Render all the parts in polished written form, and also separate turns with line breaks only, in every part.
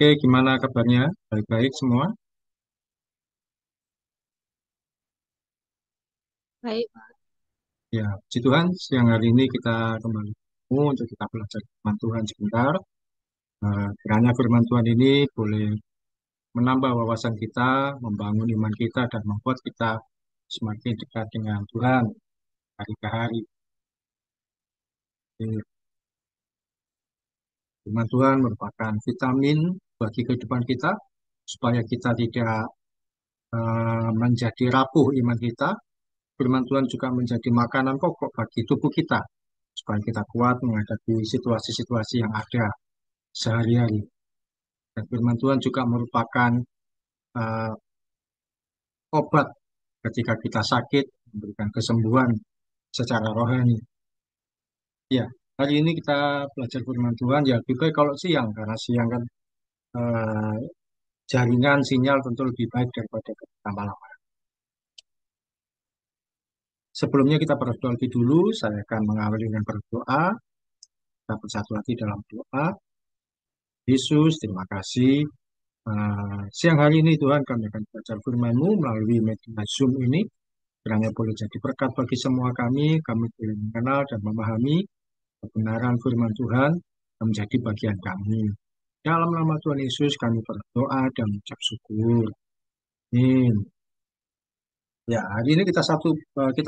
Oke, gimana kabarnya? Baik-baik semua?
Baik, Pak.
Ya, puji Tuhan, siang hari ini kita kembali bertemu untuk kita belajar firman Tuhan sebentar. Kiranya firman Tuhan ini boleh menambah wawasan kita, membangun iman kita, dan membuat kita semakin dekat dengan Tuhan hari ke hari. Jadi, firman Tuhan merupakan vitamin bagi kehidupan kita, supaya kita tidak menjadi rapuh iman kita. Firman Tuhan juga menjadi makanan pokok bagi tubuh kita, supaya kita kuat menghadapi situasi-situasi yang ada sehari-hari. Dan firman Tuhan juga merupakan uh, obat ketika kita sakit, memberikan kesembuhan secara rohani. Ya, hari ini kita belajar firman Tuhan, ya lebih baik kalau siang, karena siang kan uh, jaringan sinyal tentu lebih baik daripada ketika malam. Sebelumnya kita berdoa lebih dulu, saya akan mengawali dengan berdoa, kita bersatu hati dalam doa. Yesus, terima kasih. Siang hari ini Tuhan kami akan belajar firman-Mu melalui media Zoom ini. Kiranya boleh jadi berkat bagi semua kami boleh mengenal dan memahami kebenaran firman Tuhan yang menjadi bagian kami. Dalam nama Tuhan Yesus kami berdoa dan mengucap syukur. Amin. Ya, hari ini kita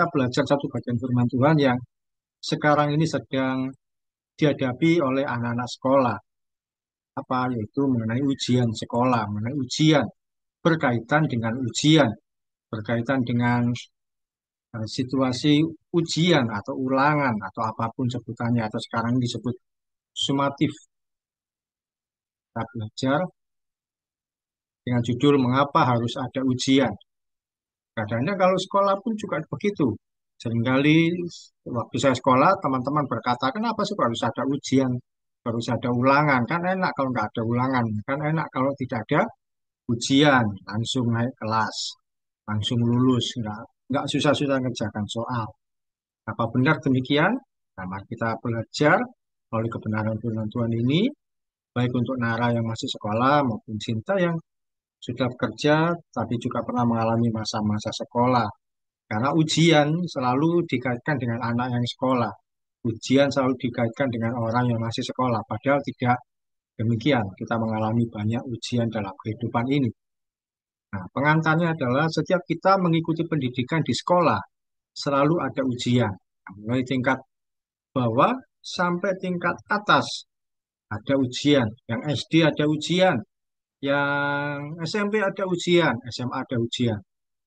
belajar satu bagian firman Tuhan yang sekarang ini sedang dihadapi oleh anak-anak sekolah. Apa? Yaitu mengenai ujian sekolah, mengenai ujian, berkaitan dengan ujian, berkaitan dengan situasi ujian atau ulangan atau apapun sebutannya atau sekarang disebut sumatif. Kita belajar dengan judul mengapa harus ada ujian. Kadang-kadang kalau sekolah pun juga begitu. Seringkali waktu saya sekolah teman-teman berkata kenapa sih harus ada ujian, harus ada ulangan, kan enak kalau nggak ada ulangan, kan enak kalau tidak ada ujian, langsung naik kelas, langsung lulus, nggak susah-susah ngerjakan soal. Apa benar demikian? Nah, mari kita belajar oleh kebenaran firman Tuhan ini, baik untuk Nara yang masih sekolah maupun Cinta yang sudah bekerja, tapi juga pernah mengalami masa-masa sekolah. Karena ujian selalu dikaitkan dengan anak yang sekolah. Ujian selalu dikaitkan dengan orang yang masih sekolah. Padahal tidak demikian. Kita mengalami banyak ujian dalam kehidupan ini. Nah, pengantarnya adalah setiap kita mengikuti pendidikan di sekolah, selalu ada ujian. Nah, mulai tingkat bawah sampai tingkat atas ada ujian. Yang SD ada ujian, yang SMP ada ujian, SMA ada ujian.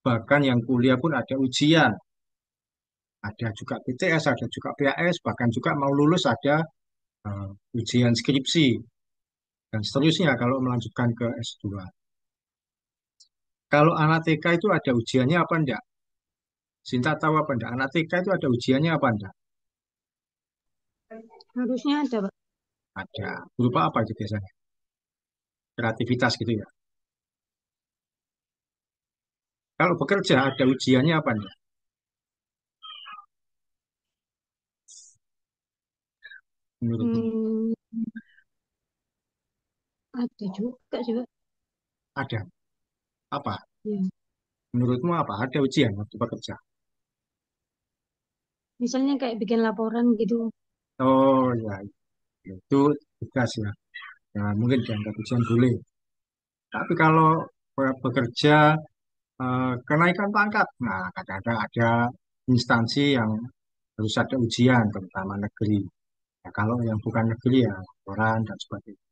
Bahkan yang kuliah pun ada ujian. Ada juga PTS, ada juga PAS, bahkan juga mau lulus ada ujian skripsi dan seterusnya kalau melanjutkan ke S2. Kalau anak TK itu ada ujiannya apa enggak? Sinta tahu apa enggak? Anak TK itu ada ujiannya apa enggak?
Harusnya ada, Pak.
Ada. Berupa apa itu biasanya? Kreativitas gitu ya. Kalau bekerja ada ujiannya apa enggak? Menurutmu
Hmm, ada juga sih, Pak.
ada apa?
Ya.
Menurutmu apa? Ada ujian waktu bekerja?
Misalnya kayak bikin laporan gitu.
Oh ya, itu tugas ya. Ya, mungkin dianggap ujian boleh. Tapi kalau bekerja kenaikan pangkat, nah kadang-kadang ada instansi yang harus ada ujian, terutama negeri. Ya, kalau yang bukan negeri ya laporan dan sebagainya.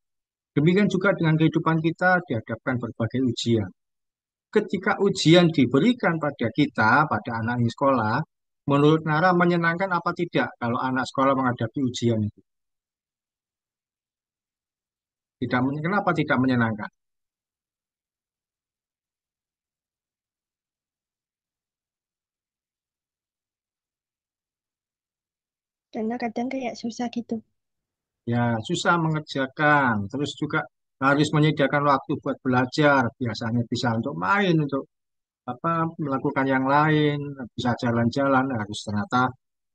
Demikian juga dengan kehidupan kita dihadapkan berbagai ujian. Ketika ujian diberikan pada kita, pada anak di sekolah, menurut Nara menyenangkan apa tidak kalau anak sekolah menghadapi ujian itu? Tidak, kenapa tidak menyenangkan?
Karena kadang kayak susah gitu.
Ya, susah mengerjakan, terus juga harus menyediakan waktu buat belajar. Biasanya bisa untuk main, untuk apa melakukan yang lain, bisa jalan-jalan, harus ternyata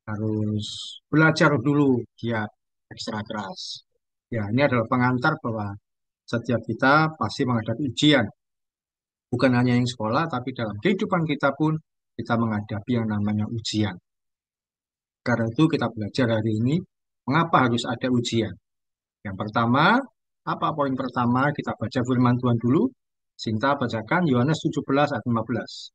harus belajar dulu, dia ekstra keras. Ya, ini adalah pengantar bahwa Setiap kita pasti menghadapi ujian. Bukan hanya yang sekolah, tapi dalam kehidupan kita pun kita menghadapi yang namanya ujian. Karena itu kita belajar hari ini, mengapa harus ada ujian. Yang pertama, apa poin pertama? Kita baca firman Tuhan dulu. Sinta bacakan Yohanes 17 ayat 15.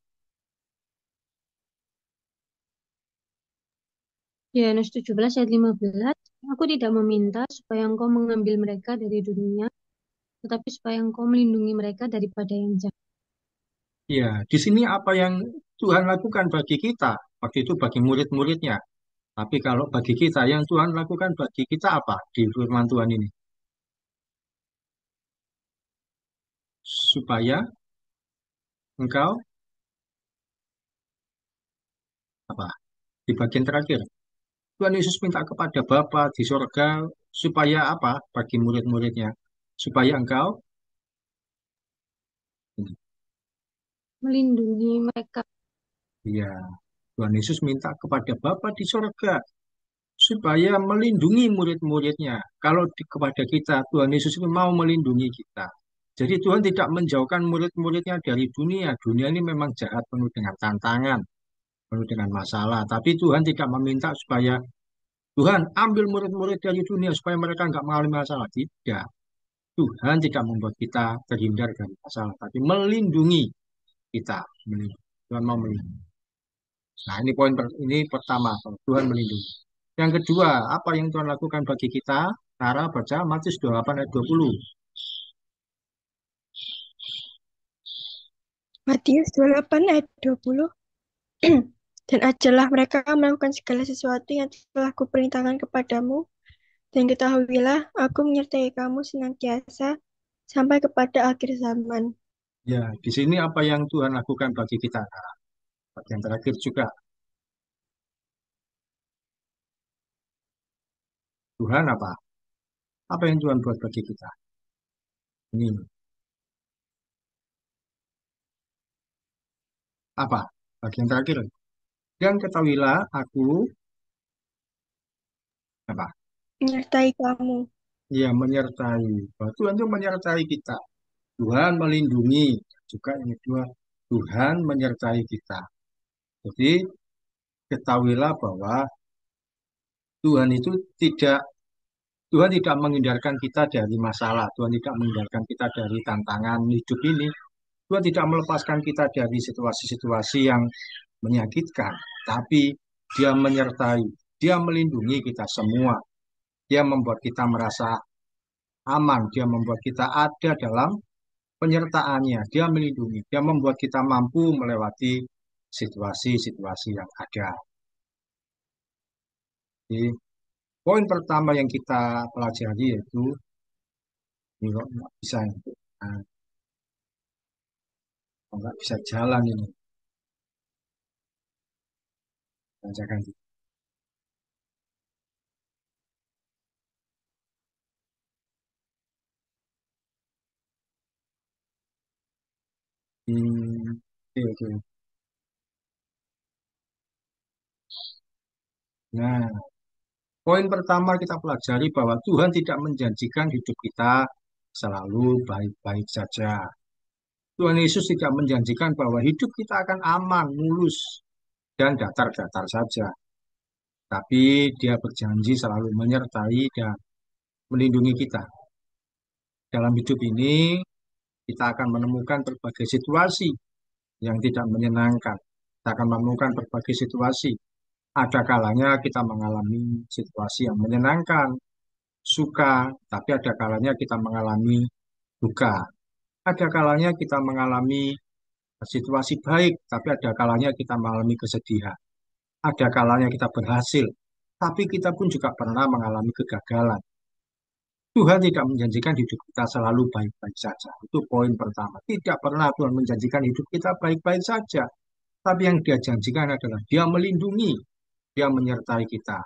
Yohanes 17 ayat 15. Aku tidak meminta supaya engkau mengambil mereka dari dunia, tetapi supaya engkau melindungi mereka daripada yang jahat.
Ya, di sini apa yang Tuhan lakukan bagi kita, waktu itu bagi murid-muridnya. Tapi kalau bagi kita, yang Tuhan lakukan bagi kita apa di firman Tuhan ini? Supaya engkau, apa? Di bagian terakhir, Tuhan Yesus minta kepada Bapa di surga, supaya apa? Bagi murid-muridnya. Supaya engkau,
Melindungi mereka.
ya, Tuhan Yesus minta kepada Bapa di surga, supaya melindungi murid-muridnya. Kalau kepada kita, Tuhan Yesus itu mau melindungi kita. Jadi Tuhan tidak menjauhkan murid-muridnya dari dunia. Dunia ini memang jahat, penuh dengan tantangan, penuh dengan masalah. Tapi Tuhan tidak meminta supaya Tuhan ambil murid-murid dari dunia supaya mereka nggak mengalami masalah. Tidak. Tuhan tidak membuat kita terhindar dari masalah, tapi melindungi kita. Tuhan mau melindungi. Nah, ini ini pertama, Tuhan melindungi. Yang kedua, apa yang Tuhan lakukan bagi kita? Cara baca Matius 28 ayat 20.
Matius 28 ayat 20. Dan ajarlah mereka melakukan segala sesuatu yang telah kuperintahkan kepadamu, dan ketahuilah aku menyertai kamu senantiasa sampai kepada akhir zaman.
Ya, di sini apa yang Tuhan lakukan bagi kita? Nah, bagian terakhir juga, Tuhan apa? Apa yang Tuhan buat bagi kita? Ini apa? Bagian terakhir. Dan ketahuilah aku apa?
Menyertai kamu.
Ya, menyertai. Bahwa Tuhan itu menyertai kita. Tuhan melindungi. Juga yang kedua, Tuhan menyertai kita. Jadi, ketahuilah bahwa Tuhan itu tidak Tuhan tidak menghindarkan kita dari masalah. Tuhan tidak menghindarkan kita dari tantangan hidup ini. Tuhan tidak melepaskan kita dari situasi-situasi yang menyakitkan. Tapi Dia menyertai, Dia melindungi kita semua. Dia membuat kita merasa aman. Dia membuat kita ada dalam penyertaannya. Dia melindungi. Dia membuat kita mampu melewati situasi-situasi yang ada. Jadi, poin pertama yang kita pelajari yaitu ini kok nggak bisa nah, kok nggak bisa jalan ini. Bacakan. Oke, oke. Nah, poin pertama kita pelajari bahwa Tuhan tidak menjanjikan hidup kita selalu baik-baik saja. Tuhan Yesus tidak menjanjikan bahwa hidup kita akan aman, mulus, dan datar-datar saja. Tapi Dia berjanji selalu menyertai dan melindungi kita. Dalam hidup ini, kita akan menemukan berbagai situasi yang tidak menyenangkan. Kita akan menemukan berbagai situasi. Ada kalanya kita mengalami situasi yang menyenangkan, suka, tapi ada kalanya kita mengalami duka. Ada kalanya kita mengalami situasi baik, tapi ada kalanya kita mengalami kesedihan. Ada kalanya kita berhasil, tapi kita pun juga pernah mengalami kegagalan. Tuhan tidak menjanjikan hidup kita selalu baik-baik saja. Itu poin pertama. Tidak pernah Tuhan menjanjikan hidup kita baik-baik saja. Tapi yang Dia janjikan adalah Dia melindungi, Dia menyertai kita.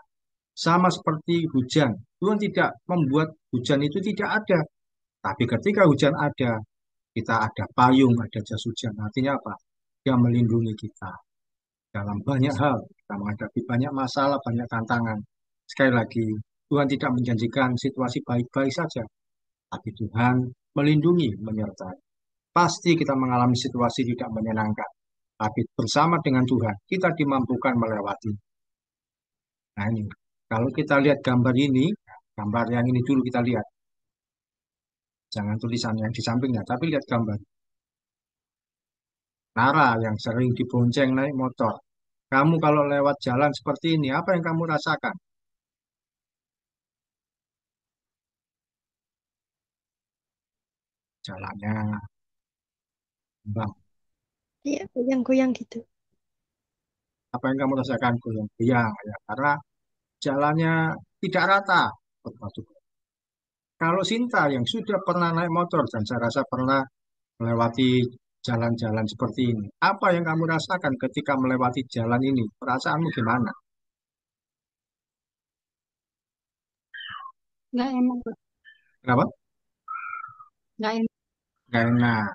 Sama seperti hujan. Tuhan tidak membuat hujan itu tidak ada. Tapi ketika hujan ada, kita ada payung, ada jas hujan. Artinya apa? Dia melindungi kita dalam banyak hal. Kita menghadapi banyak masalah, banyak tantangan. Sekali lagi, Tuhan tidak menjanjikan situasi baik-baik saja. Tapi melindungi, menyertai. Pasti kita mengalami situasi tidak menyenangkan, tapi bersama dengan Tuhan, kita dimampukan melewati. Nah ini, kalau kita lihat gambar ini, gambar yang ini dulu kita lihat. Jangan tulisan yang di sampingnya, tapi lihat gambar. Nara yang sering dibonceng naik motor. Kamu kalau lewat jalan seperti ini, apa yang kamu rasakan? Jalannya, bang,
Iya, goyang-goyang gitu.
apa yang kamu rasakan? Goyang-goyang, ya, karena jalannya tidak rata. Berbatu. Kalau Sinta yang sudah pernah naik motor dan saya rasa pernah melewati jalan-jalan seperti ini, apa yang kamu rasakan ketika melewati jalan ini? Perasaanmu gimana?
Nggak enak, Pak.
Kenapa?
Nggak enak.
Gak enak.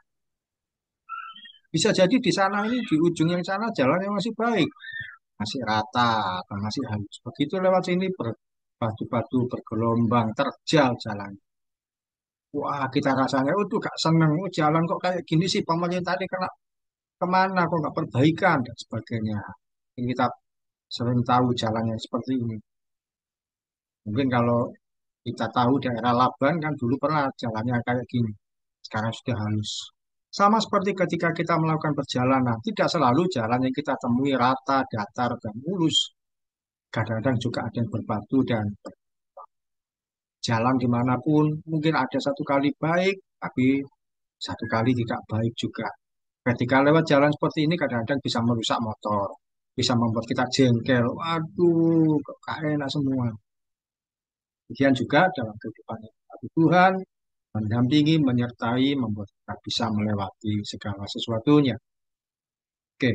Bisa jadi di sana ini, di ujung yang sana jalannya masih baik, masih rata, atau masih halus. Begitu lewat sini berbatu-batu, bergelombang, terjal jalan. Wah, kita rasanya, oh tuh gak seneng, oh jalan kok kayak gini sih, pemerintah ini kena kemana, kok nggak perbaikan, dan sebagainya. Ini kita sering tahu jalannya seperti ini. Mungkin kalau kita tahu daerah Laban kan dulu pernah jalannya kayak gini, sekarang sudah halus. Sama seperti ketika kita melakukan perjalanan, tidak selalu jalan yang kita temui rata, datar, dan mulus. Kadang-kadang juga ada yang berbatu dan jalan dimanapun mungkin ada satu kali baik, tapi satu kali tidak baik juga. Ketika lewat jalan seperti ini kadang-kadang bisa merusak motor, bisa membuat kita jengkel. Waduh, kok gak enak semua. Kemudian juga dalam kehidupan kita, Tuhan mendampingi, menyertai, membuat kita bisa melewati segala sesuatunya. Oke,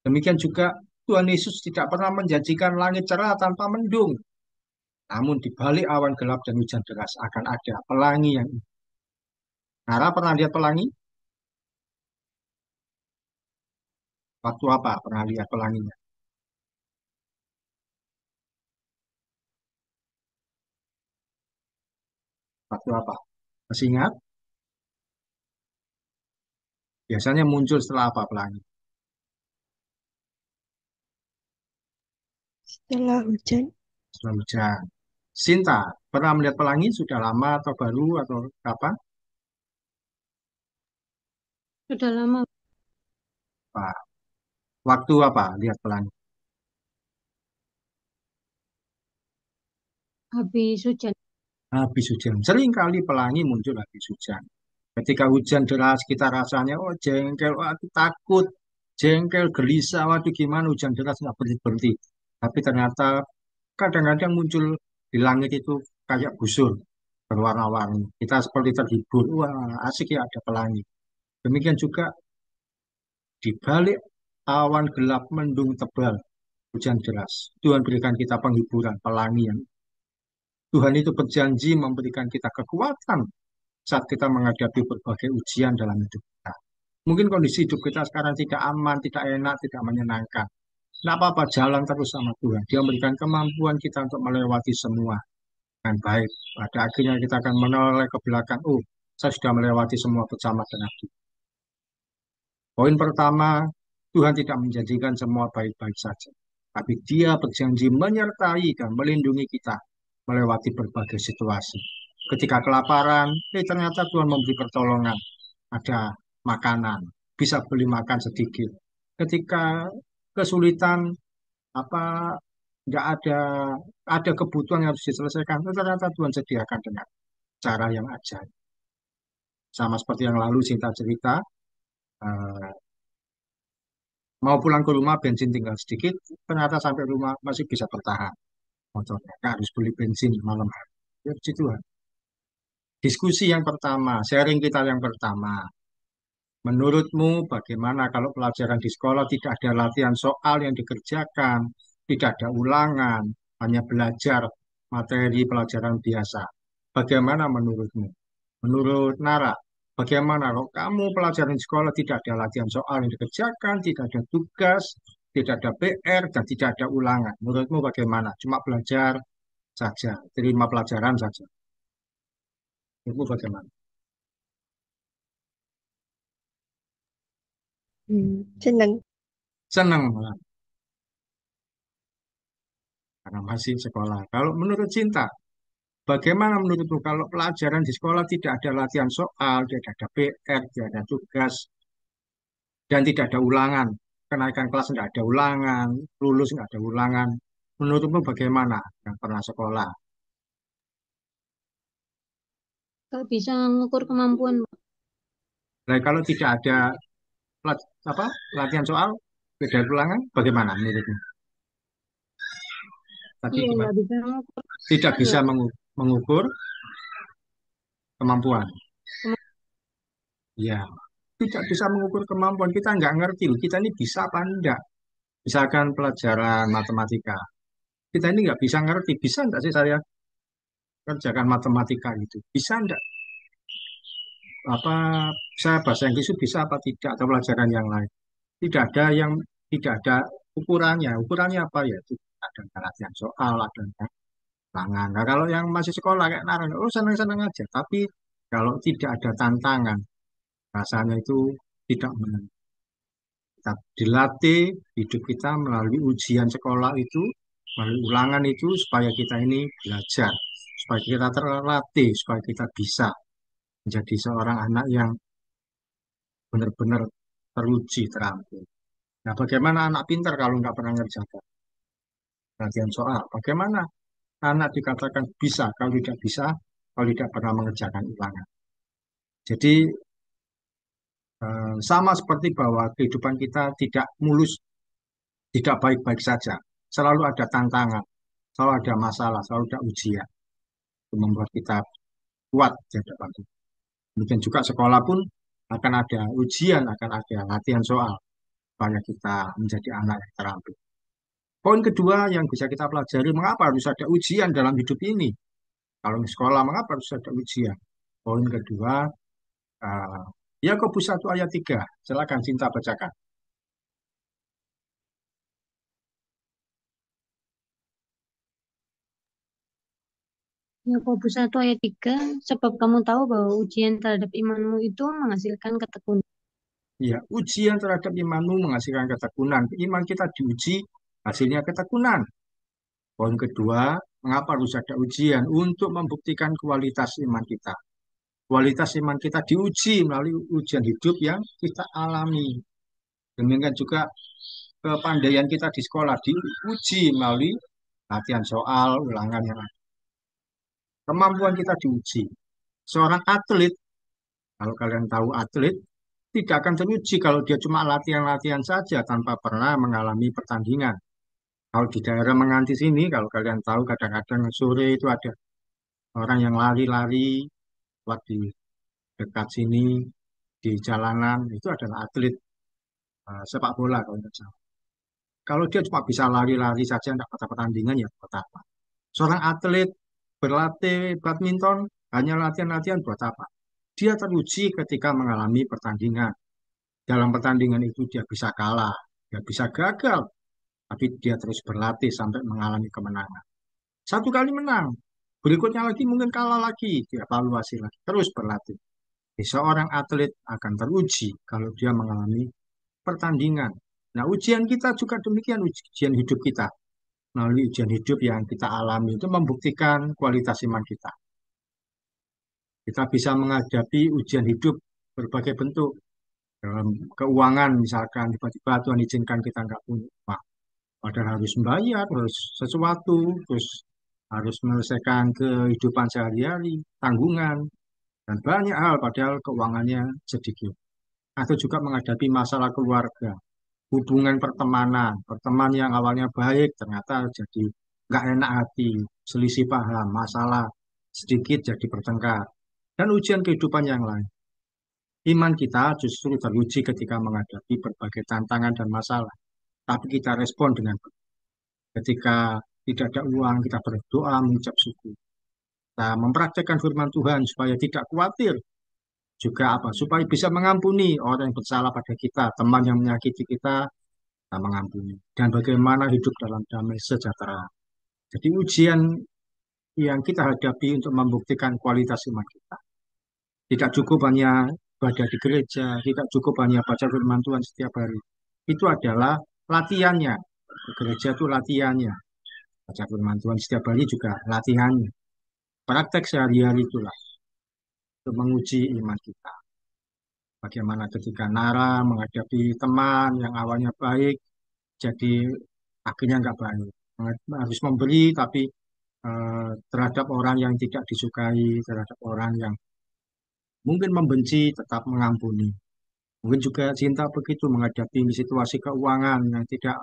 demikian juga Tuhan Yesus tidak pernah menjanjikan langit cerah tanpa mendung. Namun di balik awan gelap dan hujan deras akan ada pelangi yang indah. Nara pernah lihat pelangi? Waktu apa pernah lihat pelanginya? Waktu apa? Masih ingat? Biasanya muncul setelah apa pelangi?
Setelah hujan,
Setelah hujan. Sinta, pernah melihat pelangi sudah lama atau baru atau kapan?
Sudah lama
Pak, waktu apa lihat pelangi?
habis hujan.
Habis hujan. Sering kali pelangi muncul habis hujan. Ketika hujan deras kita rasanya, oh jengkel, oh aku takut, jengkel, gelisah, waduh gimana hujan deras nggak berhenti-berhenti. Tapi ternyata kadang-kadang muncul di langit itu kayak busur berwarna-warni. Kita seperti terhibur, wah asik ya ada pelangi. Demikian juga di balik awan gelap mendung tebal, hujan deras. Tuhan berikan kita penghiburan, pelangi yang Tuhan itu berjanji memberikan kita kekuatan saat kita menghadapi berbagai ujian dalam hidup kita. Mungkin kondisi hidup kita sekarang tidak aman, tidak enak, tidak menyenangkan. Tidak apa-apa, jalan terus sama Tuhan. Dia memberikan kemampuan kita untuk melewati semua dengan baik. Pada akhirnya kita akan menoleh ke belakang. Oh, saya sudah melewati semua bersama dengan Tuhan. Poin pertama, Tuhan tidak menjanjikan semua baik-baik saja. Tapi dia berjanji menyertai dan melindungi kita melewati berbagai situasi. Ketika kelaparan, ternyata Tuhan memberi pertolongan. Ada makanan, bisa beli makan sedikit. Ketika kesulitan, apa nggak ada kebutuhan yang harus diselesaikan, ternyata Tuhan sediakan dengan cara yang ajaib. Sama seperti yang lalu Cinta cerita, eh, mau pulang ke rumah bensin tinggal sedikit, ternyata sampai rumah masih bisa bertahan motornya. Nggak harus beli bensin malam hari. Ya, puji Tuhan. Diskusi yang pertama, sharing kita yang pertama. Menurutmu bagaimana kalau pelajaran di sekolah tidak ada latihan soal yang dikerjakan, tidak ada ulangan, hanya belajar materi pelajaran biasa? Bagaimana menurutmu? Menurut Nara, bagaimana kalau kamu pelajaran di sekolah tidak ada latihan soal yang dikerjakan, tidak ada tugas, tidak ada PR, dan tidak ada ulangan? Menurutmu bagaimana? Cuma belajar saja, terima pelajaran saja. Itu bagaimana?
Senang.
Senang karena masih sekolah. Kalau menurut Cinta, bagaimana menurutmu kalau pelajaran di sekolah tidak ada latihan soal, tidak ada PR, tidak ada tugas, dan tidak ada ulangan? Kenaikan kelas tidak ada ulangan, lulus nggak ada ulangan. Menurutmu bagaimana yang pernah sekolah?
Gak bisa ngukur kemampuan, Pak.
Nah, kalau tidak ada apa, latihan soal, tidak ada ulangan, bagaimana menurutmu? Tadi
Iya,
gimana?
nggak bisa ngukur
Tidak
kemampuan,
bisa
Pak.
mengukur kemampuan.
Kema-
Ya, tidak bisa mengukur kemampuan. Kita nggak ngerti loh, kita ini bisa apa enggak. Misalkan pelajaran matematika. Kita ini nggak bisa ngerti, bisa enggak sih saya kerjakan matematika itu? Bisa enggak? Apa saya bahasa Inggris itu bisa apa tidak atau pelajaran yang lain? Tidak ada yang tidak ada ukurannya. Ukurannya apa ya? Itu ada latihan soal, ada tantangan. Nah, kalau yang masih sekolah kayak narang, oh senang-senang aja. Tapi kalau tidak ada tantangan, rasanya itu tidak menang. Kita dilatih hidup kita melalui ujian sekolah itu, melalui ulangan itu, supaya kita ini belajar, supaya kita terlatih, supaya kita bisa menjadi seorang anak yang benar-benar teruji, terampil. Nah, bagaimana anak pintar kalau nggak pernah ngerjakan latihan soal? Bagaimana anak dikatakan bisa kalau tidak bisa, kalau tidak pernah mengerjakan ulangan? Jadi, sama seperti bahwa kehidupan kita tidak mulus, tidak baik-baik saja. Selalu ada tantangan, selalu ada masalah, selalu ada ujian. Itu membuat kita kuat di hadapan Tuhan. Demikian juga sekolah pun akan ada ujian, akan ada latihan soal supaya kita menjadi anak yang terampil. Poin kedua yang bisa kita pelajari, mengapa harus ada ujian dalam hidup ini? Kalau di sekolah, mengapa harus ada ujian? Poin kedua, uh, Yakobus 1 ayat 3. Silakan Cinta bacakan.
Yakobus 1 ayat 3, sebab kamu tahu bahwa ujian terhadap imanmu itu menghasilkan ketekunan.
Ya, ujian terhadap imanmu menghasilkan ketekunan. Iman kita diuji, hasilnya ketekunan. Poin kedua, mengapa harus ada ujian? Untuk membuktikan kualitas iman kita. Kualitas iman kita diuji melalui ujian hidup yang kita alami. Demikian juga kepandaian kita di sekolah diuji melalui latihan soal, ulangan yang ada. Kemampuan kita diuji. Seorang atlet, kalau kalian tahu atlet, tidak akan teruji kalau dia cuma latihan-latihan saja tanpa pernah mengalami pertandingan. Kalau di daerah Menganti sini, kalau kalian tahu kadang-kadang sore itu ada orang yang lari-lari buat di dekat sini, di jalanan, itu adalah atlet sepak bola kalau tidak salah. Kalau dia cuma bisa lari-lari saja, tidak pada pertandingan, ya buat apa? Seorang atlet berlatih badminton, hanya latihan-latihan buat apa? Dia teruji ketika mengalami pertandingan. Dalam pertandingan itu dia bisa kalah, dia bisa gagal, tapi dia terus berlatih sampai mengalami kemenangan. Satu kali menang, berikutnya lagi mungkin kalah lagi, dievaluasi lagi, terus berlatih. Jadi, seorang atlet akan teruji kalau dia mengalami pertandingan. Nah, ujian kita juga demikian, ujian hidup kita. Melalui ujian hidup yang kita alami itu membuktikan kualitas iman kita. Kita bisa menghadapi ujian hidup berbagai bentuk. Dalam keuangan misalkan, tiba-tiba Tuhan izinkan kita nggak punya uang. Padahal harus membayar, harus sesuatu, terus harus menyelesaikan kehidupan sehari-hari, tanggungan, dan banyak hal padahal keuangannya sedikit. Atau juga menghadapi masalah keluarga, hubungan pertemanan, perteman yang awalnya baik ternyata jadi nggak enak hati, selisih paham, masalah sedikit jadi bertengkar, dan ujian kehidupan yang lain. Iman kita justru teruji ketika menghadapi berbagai tantangan dan masalah. Tapi kita respon dengan baik. Ketika tidak ada uang, kita berdoa mengucap syukur. Kita mempraktekkan firman Tuhan supaya tidak khawatir. Juga apa? Supaya bisa mengampuni orang yang bersalah pada kita, teman yang menyakiti kita mengampuni. Dan bagaimana hidup dalam damai sejahtera. Jadi ujian yang kita hadapi untuk membuktikan kualitas iman kita. Tidak cukup hanya ibadah di gereja, tidak cukup hanya baca firman Tuhan setiap hari. Itu adalah latihannya. Ke gereja itu latihannya. Baca firman Tuhan setiap hari juga latihannya. Praktek sehari-hari itulah untuk menguji iman kita. Bagaimana ketika Nara menghadapi teman yang awalnya baik, jadi akhirnya nggak baik. Harus memberi, tapi terhadap orang yang tidak disukai, terhadap orang yang mungkin membenci, tetap mengampuni. Mungkin juga cinta begitu menghadapi situasi keuangan yang tidak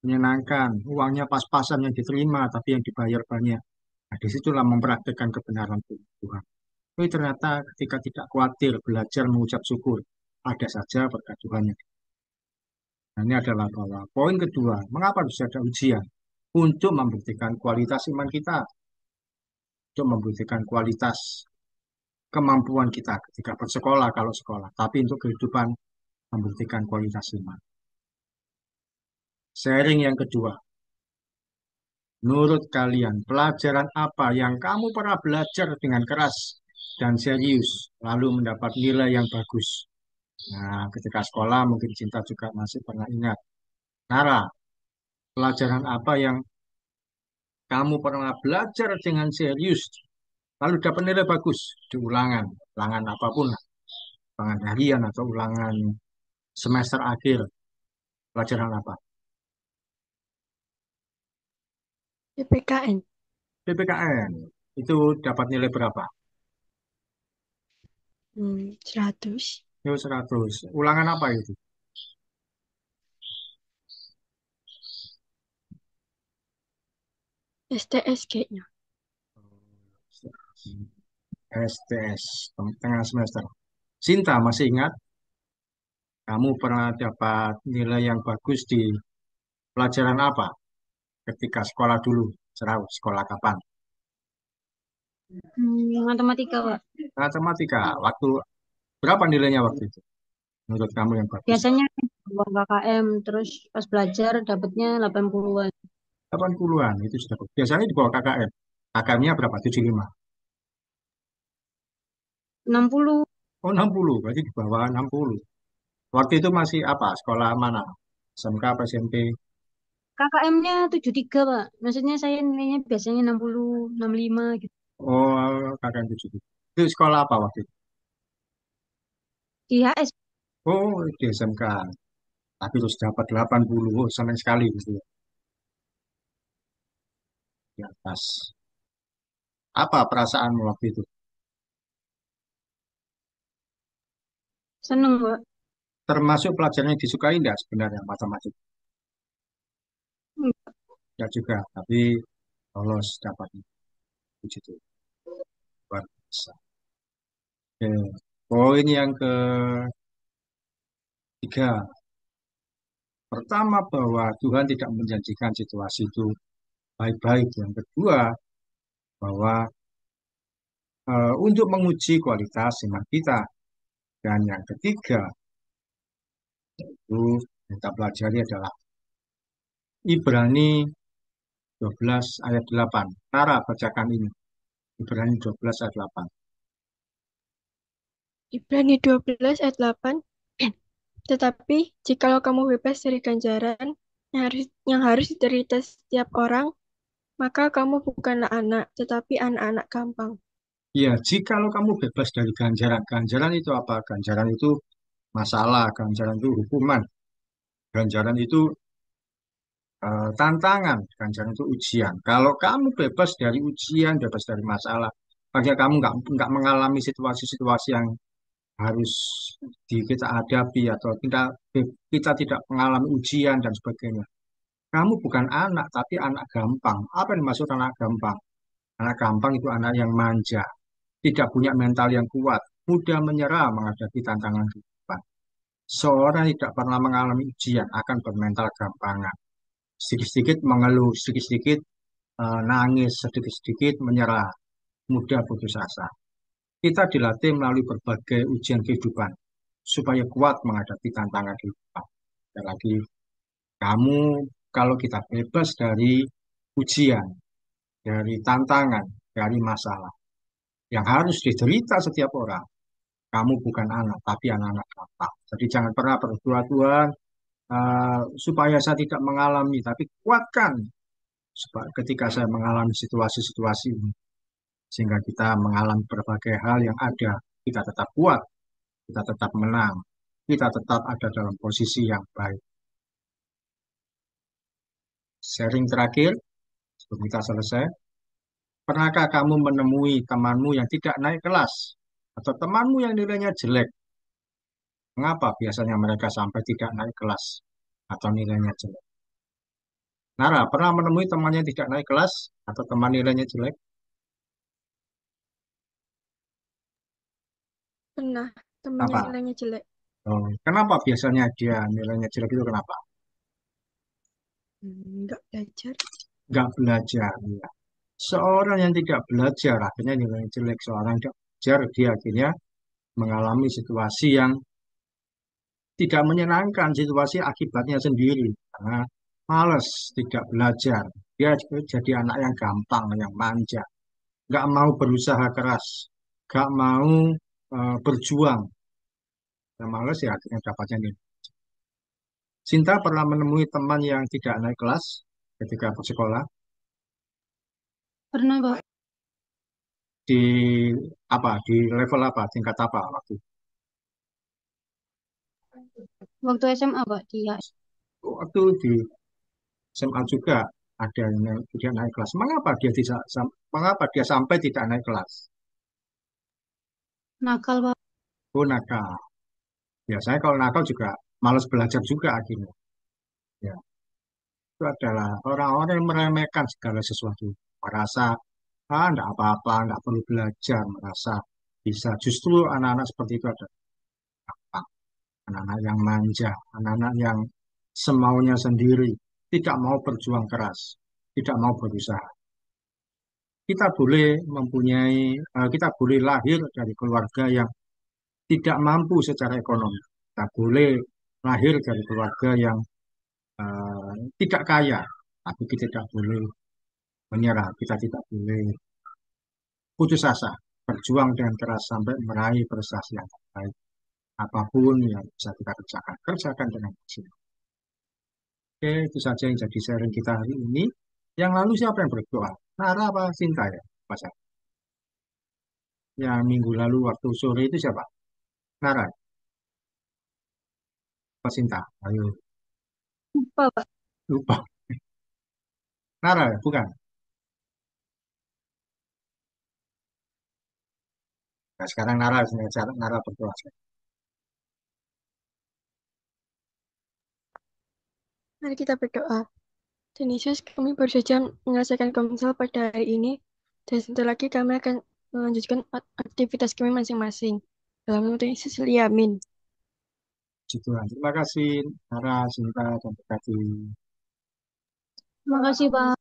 menyenangkan, uangnya pas-pasan yang diterima, tapi yang dibayar banyak. Nah, disitulah mempraktekkan kebenaran Tuhan. Tapi ternyata ketika tidak khawatir, belajar mengucap syukur, ada saja berkat Tuhan. Nah, ini adalah bahwa poin kedua, mengapa harus ada ujian? Untuk membuktikan kualitas iman kita, untuk membuktikan kualitas kemampuan kita ketika bersekolah kalau sekolah, tapi untuk kehidupan membuktikan kualitas iman. Sharing yang kedua, menurut kalian pelajaran apa yang kamu pernah belajar dengan keras dan serius, lalu mendapat nilai yang bagus? Nah, ketika sekolah mungkin Cinta juga masih pernah ingat. Nara, pelajaran apa yang kamu pernah belajar dengan serius, lalu dapat nilai bagus di ulangan, ulangan apapun, ulangan harian atau ulangan semester akhir, pelajaran apa?
PPKN.
PPKN, itu dapat nilai berapa?
100.
Yo, 100. Ulangan apa itu?
STS kayaknya.
STS, tengah semester. Cinta, masih ingat? Kamu pernah dapat nilai yang bagus di pelajaran apa ketika sekolah dulu? Serau, sekolah kapan?
Matematika, Pak.
Matematika. Waktu berapa nilainya waktu itu? Menurut kamu yang bagus?
Biasanya buat KKM, terus pas belajar dapatnya 80-an.
80-an itu sudah bagus. Biasanya di bawah KKM. KKM-nya berapa? 75.
60.
Oh, 60. Berarti di bawah 60. Waktu itu masih apa? Sekolah mana? SMK apa SMP?
KKM-nya 73, Pak. Maksudnya saya nilainya biasanya 60, 65 gitu.
Oh, KKM 7. Itu sekolah apa waktu itu?
Di HS.
Oh, di SMK. Tapi terus dapat 80. Oh, sama sekali gitu ya. Di atas. Apa perasaanmu waktu itu?
Seneng, Pak.
Termasuk pelajaran yang disukai enggak sebenarnya matematika?
Hmm.
Enggak juga, tapi lolos dapat puji Tuhan. Luar biasa. Oke. Poin yang ketiga, pertama bahwa Tuhan tidak menjanjikan situasi itu baik-baik. Yang kedua, bahwa untuk menguji kualitas iman kita. Dan yang ketiga, itu kita pelajari adalah Ibrani 12 ayat 8. Tara bacakan ini. Ibrani 12 ayat 8.
Ibrani 12 ayat 8. Tetapi, jikalau kamu bebas dari ganjaran yang harus diderita setiap orang, maka kamu bukanlah anak, tetapi anak-anak gampang.
Ya, jikalau kamu bebas dari ganjaran. Ganjaran itu apa? Ganjaran itu masalah, ganjaran itu hukuman. Ganjaran itu tantangan, ganjaran itu ujian. Kalau kamu bebas dari ujian, bebas dari masalah, maka kamu nggak mengalami situasi-situasi yang harus kita hadapi atau kita tidak mengalami ujian dan sebagainya. Kamu bukan anak, tapi anak gampang. Apa yang dimaksud anak gampang? Anak gampang itu anak yang manja, tidak punya mental yang kuat, mudah menyerah menghadapi tantangan kehidupan. Seorang yang tidak pernah mengalami ujian akan bermental gampangan. Sedikit-sedikit mengeluh, sedikit-sedikit nangis, sedikit-sedikit menyerah, mudah putus asa. Kita dilatih melalui berbagai ujian kehidupan supaya kuat menghadapi tantangan kehidupan. Dan lagi, kamu kalau kita bebas dari ujian, dari tantangan, dari masalah yang harus diderita setiap orang, Kamu bukan anak, tapi anak-anak Bapa. Jadi jangan pernah berdoa Tuhan supaya saya tidak mengalami, tapi kuatkan ketika saya mengalami situasi-situasi ini. Sehingga kita mengalami berbagai hal yang ada, kita tetap kuat, kita tetap menang, kita tetap ada dalam posisi yang baik. Sharing terakhir, sebelum kita selesai, pernahkah kamu menemui temanmu yang tidak naik kelas? Atau temanmu yang nilainya jelek? Mengapa biasanya mereka sampai tidak naik kelas? Atau nilainya jelek? Nara, pernah menemui temannya yang tidak naik kelas? Atau teman nilainya jelek?
Pernah temennya
Apa?
nilainya jelek.
Oh, kenapa biasanya dia nilainya jelek itu kenapa?
Nggak belajar.
Nggak belajar. Ya. Seorang yang tidak belajar akhirnya nilainya jelek. Seorang yang tidak belajar dia akhirnya mengalami situasi yang tidak menyenangkan, situasi akibatnya sendiri. Karena males, tidak belajar. Dia jadi anak yang gampang, yang manja. Nggak mau berusaha keras. Nggak mau berjuang. Yang males ya akhirnya dapatnya nilai. Sinta pernah menemui teman yang tidak naik kelas ketika bersekolah.
Pernah, Pak.
Di apa? Di level apa? Tingkat apa waktu?
Waktu SMA, Pak, dia.
Waktu di SMA juga ada yang tidak naik kelas. Mengapa dia sampai tidak naik kelas?
Nakal, Pak.
Oh, nakal. Biasanya kalau nakal juga malas belajar juga akhirnya. Ya, itu adalah orang-orang yang meremehkan segala sesuatu. Merasa, enggak apa-apa, enggak perlu belajar. Merasa bisa. Justru anak-anak seperti itu ada anak-anak yang manja, anak-anak yang semaunya sendiri, tidak mau berjuang keras, tidak mau berusaha. Kita boleh lahir dari keluarga yang tidak mampu secara ekonomi. Kita boleh lahir dari keluarga yang tidak kaya, tapi kita tidak boleh menyerah. Kita tidak boleh putus asa, berjuang dengan keras sampai meraih prestasi yang terbaik. Apapun yang bisa kita kerjakan, kerjakan dengan maksimal. Oke, itu saja yang jadi sharing kita hari ini. Yang lalu siapa yang berdoa? Nara apa Sinta ya? Pas yang minggu lalu waktu sore itu siapa? Nara apa Sinta? Ayo,
Lupa, Pak.
lupa. Nara ya? Bukan. Nah, sekarang Nara berdoa.
Mari kita berdoa. Dan Yesus, kami baru saja menyelesaikan komsel pada hari ini. Dan sebentar lagi kami akan melanjutkan aktivitas kami masing-masing. Dalam nama Yesus, amin.
Puji Tuhan. Terima kasih Nara, Sinta, dan berkati.
Terima kasih, Pak.